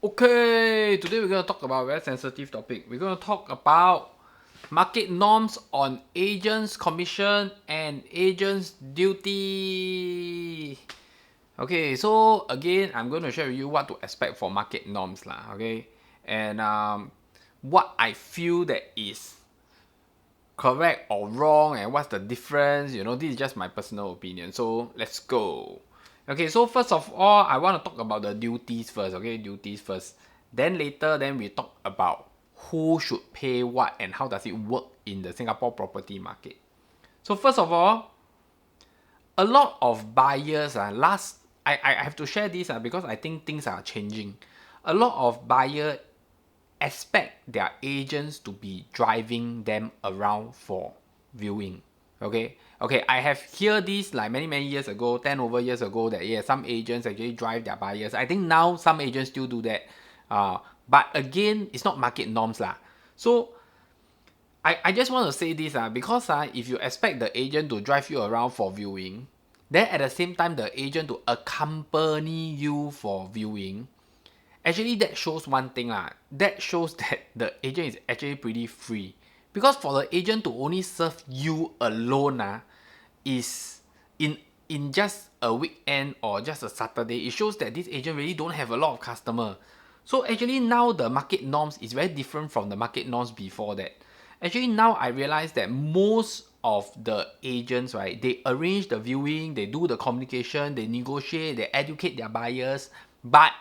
Okay, today we're going to talk about a very sensitive topic. We're going to talk about market norms on agents' commission and agents' duty. Okay, so again, I'm going to share with you what to expect for market norms lah. Okay, and what I feel that is correct or wrong and what's the difference. This is just my personal opinion. So let's go. Okay, so first of all, I want to talk about the duties first. Okay, duties first. Then later, we talk about who should pay what and how does it work in the Singapore property market. So first of all, a lot of buyers I have to share this because I think things are changing. A lot of buyers expect their agents to be driving them around for viewing. Okay, I have heard this like many years ago, 10 over years ago, that some agents actually drive their buyers. I think now some agents still do that, but again, it's not market norms lah. So I just want to say this because if you expect the agent to drive you around for viewing, then at the same time the agent to accompany you for viewing, actually that shows one thing lah. That shows that the agent is actually pretty free. Because for the agent to only serve you alone is in just a weekend or just a Saturday, it shows that this agent really don't have a lot of customer. So actually now the market norms is very different from the market norms before that. Actually now I realize that most of the agents, right, they arrange the viewing, they do the communication, they negotiate, they educate their buyers, but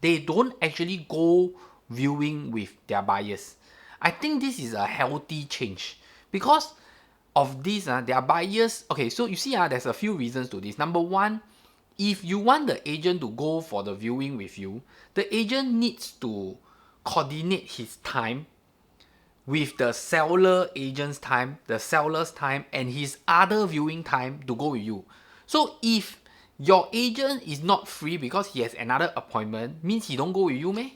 they don't actually go viewing with their buyers. I think this is a healthy change because of this, their buyers. Okay, so you see, there's a few reasons to this. Number one, if you want the agent to go for the viewing with you, the agent needs to coordinate his time with the seller agent's time, the seller's time, and his other viewing time to go with you. So if your agent is not free because he has another appointment, means he don't go with you, meh?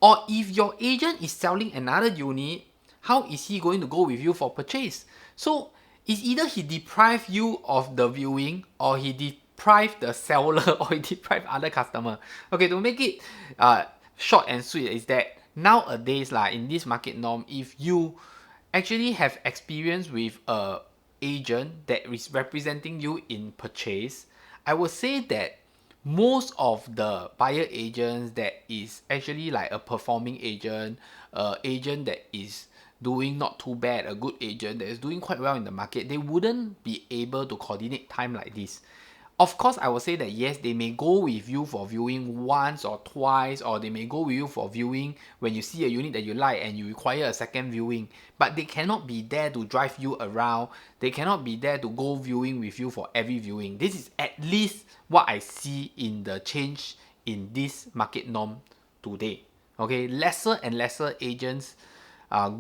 Or if your agent is selling another unit, how is he going to go with you for purchase? So it's either he deprive you of the viewing, or he deprive the seller, or he deprive other customer. Okay, to make it short and sweet is that nowadays in this market norm, if you actually have experience with a agent that is representing you in purchase, I would say that most of the buyer agents that is actually like a performing agent, agent that is doing not too bad, a good agent that is doing quite well in the market, they wouldn't be able to coordinate time like this. Of course, I will say that yes, they may go with you for viewing once or twice, or they may go with you for viewing when you see a unit that you like and you require a second viewing, but they cannot be there to drive you around. They cannot be there to go viewing with you for every viewing. This is at least what I see in the change in this market norm today. Okay, lesser and lesser agents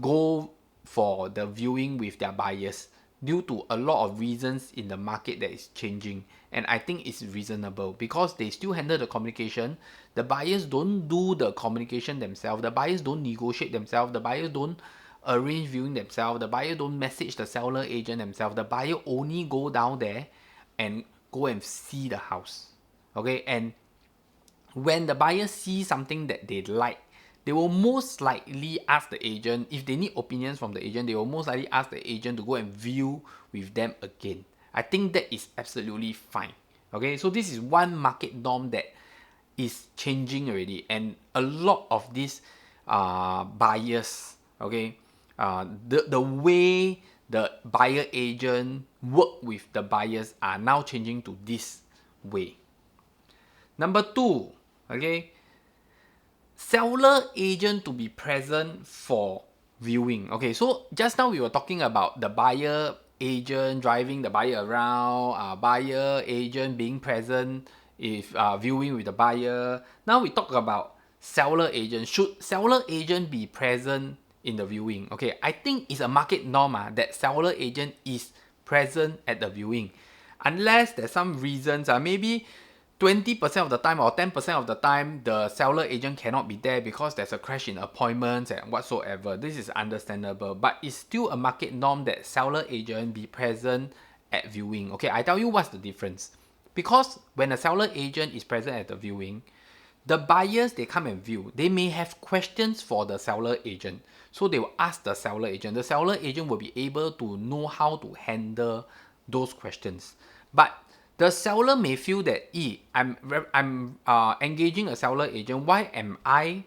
go for the viewing with their buyers due to a lot of reasons in the market that is changing, and I think it's reasonable because they still handle the communication. The buyers don't do the communication themselves, the buyers don't negotiate themselves, the buyers don't arrange viewing themselves, the buyer don't message the seller agent themselves. The buyer only go down there and go and see the house. Okay, and when the buyer sees something that they like, they will most likely ask the agent. If they need opinions from the agent, they will most likely ask the agent to go and view with them again. I think that is absolutely fine. Okay, so this is one market norm that is changing already, and a lot of these buyers, okay, the way the buyer agent work with the buyers are now changing to this way. Number two, okay, seller agent to be present for viewing. Okay, so just now we were talking about the buyer agent driving the buyer around, buyer agent being present if viewing with the buyer. Now we talk about seller agent. Should seller agent be present in the viewing? Okay, I think it's a market norm that seller agent is present at the viewing, unless there's some reasons, maybe 20% of the time or 10% of the time the seller agent cannot be there because there's a crash in appointments and whatsoever. This is understandable, but it's still a market norm that seller agent be present at viewing. Okay, I tell you what's the difference. Because when a seller agent is present at the viewing, The buyers, they come and view. They may have questions for the seller agent. So they will ask the seller agent. The seller agent will be able to know how to handle those questions. But the seller may feel that, I'm engaging a seller agent. Why am I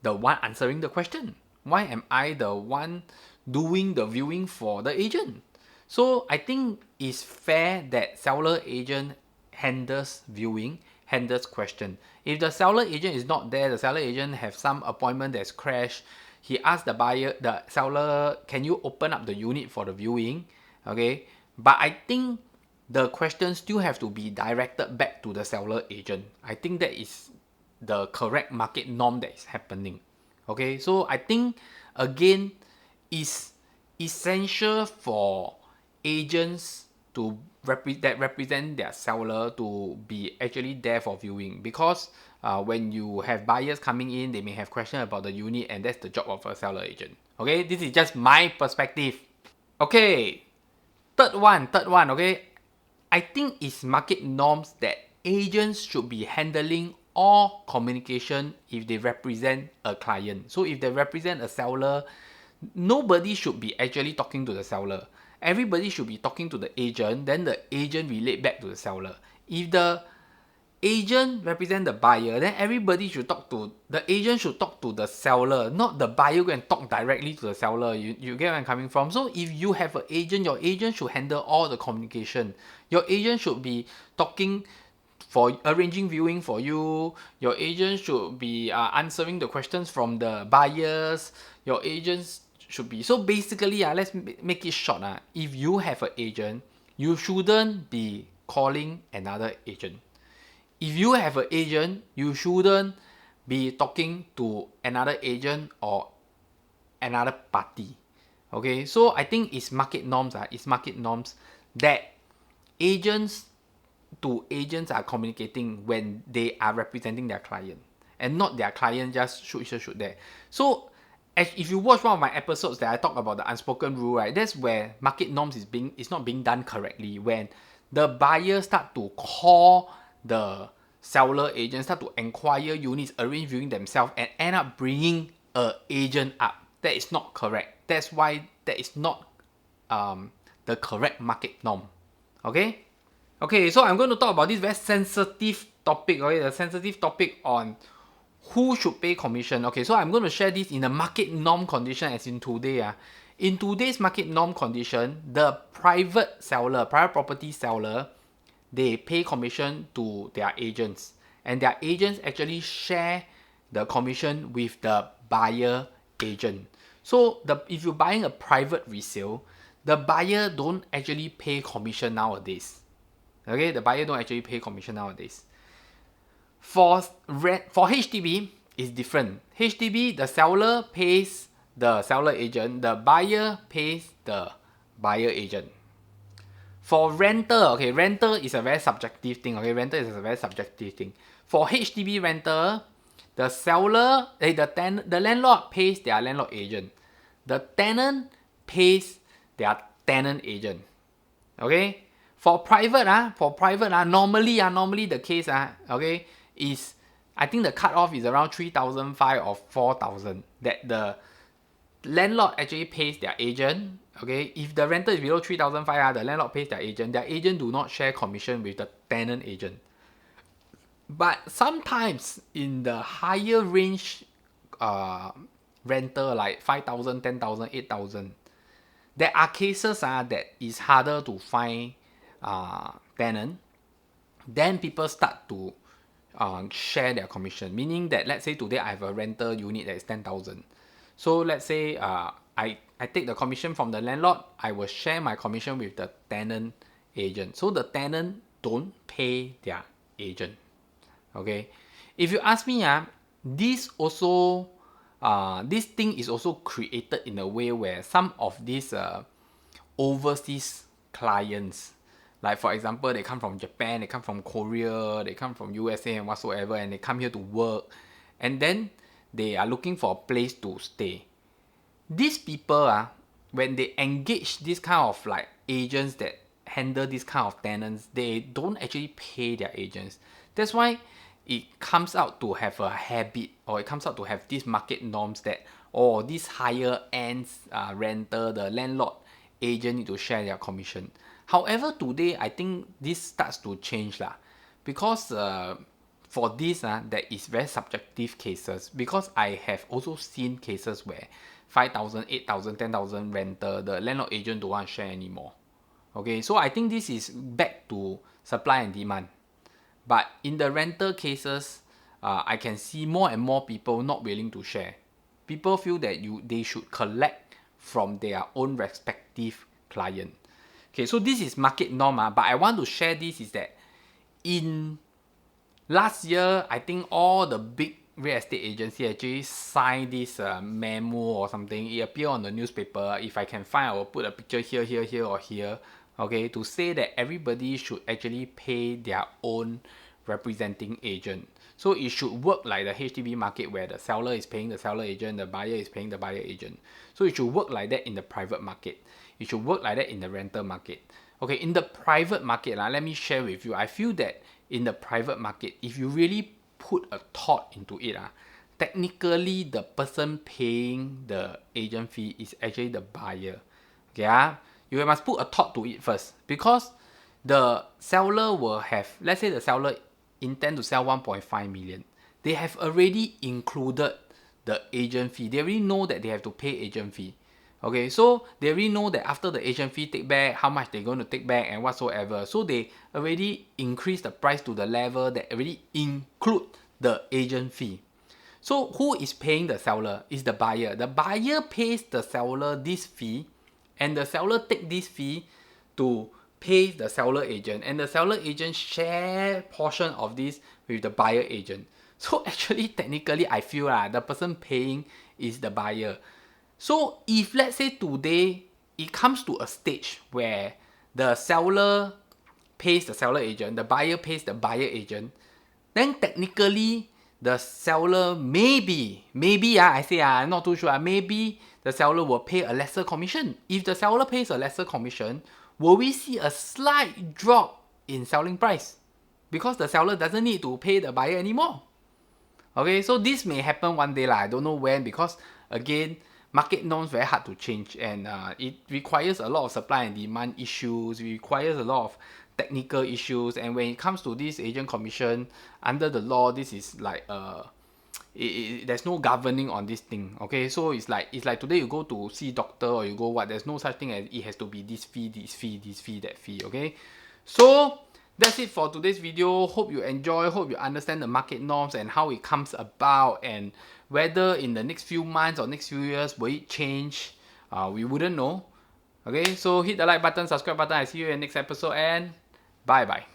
the one answering the question? Why am I the one doing the viewing for the agent? So I think it's fair that seller agent handles viewing, handles question. If the seller agent is not there, the seller agent have some appointment that's crashed, he asks the seller, can you open up the unit for the viewing? Okay, but I think the question still have to be directed back to the seller agent. I think that is the correct market norm that is happening. Okay, so I think again, it's essential for agents that represent their seller to be actually there for viewing, because when you have buyers coming in, they may have questions about the unit, and that's the job of a seller agent. Okay, this is just my perspective. Okay, third one, okay, I think it's market norms that agents should be handling all communication if they represent a client. So if they represent a seller, nobody should be actually talking to the seller. Everybody should be talking to the agent, then the agent relate back to the seller. If the agent represent the buyer, then everybody should talk to the agent, should talk to the seller, not the buyer go and talk directly to the seller. You get where I'm coming from? So if you have an agent, your agent should handle all the communication. Your agent should be talking for arranging viewing for you. Your agent should be answering the questions from the buyers. Your agents should be, so basically let's make it short. If you have an agent, you shouldn't be calling another agent. If you have an agent, you shouldn't be talking to another agent or another party. Okay, so I think it's market norms. It's market norms that agents are communicating when they are representing their client, and not their client just shoot there. So if you watch one of my episodes that I talk about the unspoken rule, right, that's where market norms is not being done correctly. When the buyer start to call the seller agent, start to inquire units, arrange viewing themselves, and end up bringing a agent up. That is not correct. That's why that is not the correct market norm. Okay? Okay, so I'm going to talk about this very sensitive topic, okay? The sensitive topic on who should pay commission. Okay, so I'm going to share this in a market norm condition as in today. In today's market norm condition, the private property seller, they pay commission to their agents. And their agents actually share the commission with the buyer agent. So if you're buying a private resale, the buyer don't actually pay commission nowadays. Okay, the buyer don't actually pay commission nowadays. For HDB, it's different. HDB, the seller pays the seller agent, the buyer pays the buyer agent. For rental, okay, rental is a very subjective thing. Okay, rental is a very subjective thing. For HDB rental, the seller, the landlord pays their landlord agent. The tenant pays their tenant agent. Okay. For private, normally the case, okay, is, I think the cutoff is around 3,500 or 4,000 that the landlord actually pays their agent. Okay, if the rental is below 3,500, the landlord pays their agent. Their agent do not share commission with the tenant agent. But sometimes in the higher range rental, like 5,000, 10,000, 8,000, there are cases that is harder to find tenant. Then people start to share their commission, meaning that let's say today I have a rental unit that is 10,000. So let's say I take the commission from the landlord, I will share my commission with the tenant agent. So the tenant don't pay their agent. Okay, if you ask me, this also this thing is also created in a way where some of these overseas clients, like for example, they come from Japan, they come from Korea, they come from USA and whatsoever, and they come here to work, and then they are looking for a place to stay. These people, when they engage this kind of like agents that handle this kind of tenants, they don't actually pay their agents. That's why it comes out to have a habit, or it comes out to have these market norms that, or this higher ends renter, the landlord agent need to share their commission. However, today I think this starts to change lah, because for this that is very subjective cases, because I have also seen cases where 5,000, 8,000, 10,000 renter, the landlord agent don't want to share anymore. Okay, so I think this is back to supply and demand. But in the rental cases, I can see more and more people not willing to share. People feel that they should collect from their own respective client. Okay, so this is market norm, but I want to share this is that in last year, I think all the big real estate agency actually signed this memo or something. It appeared on the newspaper. If I can find, I will put a picture here, here, here, or here. Okay, to say that everybody should actually pay their own representing agent. So it should work like the HDB market where the seller is paying the seller agent, the buyer is paying the buyer agent. So it should work like that in the private market. It should work like that in the rental market. Okay, in the private market, let me share with you. I feel that in the private market, if you really put a thought into it, technically the person paying the agent fee is actually the buyer. Okay, you must put a thought to it first, because the seller will have, let's say the seller intend to sell 1.5 million. They have already included the agent fee. They already know that they have to pay agent fee. Okay, so they already know that after the agent fee take back, how much they're going to take back and whatsoever. So they already increase the price to the level that already include the agent fee. So who is paying the seller? Is the buyer. The buyer pays the seller this fee, and the seller take this fee to pay the seller agent, and the seller agent share portion of this with the buyer agent. So actually, technically, I feel the person paying is the buyer. So if let's say today it comes to a stage where the seller pays the seller agent, the buyer pays the buyer agent, then technically the seller maybe I say I'm not too sure, maybe the seller will pay a lesser commission. If the seller pays a lesser commission, will we see a slight drop in selling price? Because the seller doesn't need to pay the buyer anymore. Okay, so this may happen one day I don't know when, because again, market norms very hard to change, and it requires a lot of supply and demand issues. It requires a lot of technical issues, and when it comes to this agent commission under the law, this is like there's no governing on this thing. Okay, so it's like today you go to see doctor or you go what, there's no such thing as it has to be this fee, this fee, this fee, that fee. Okay, so that's it for today's video. Hope you enjoy, hope you understand the market norms and how it comes about, and whether in the next few months or next few years will it change. We wouldn't know. Okay, so hit the like button, subscribe button. I see you in the next episode, and bye bye.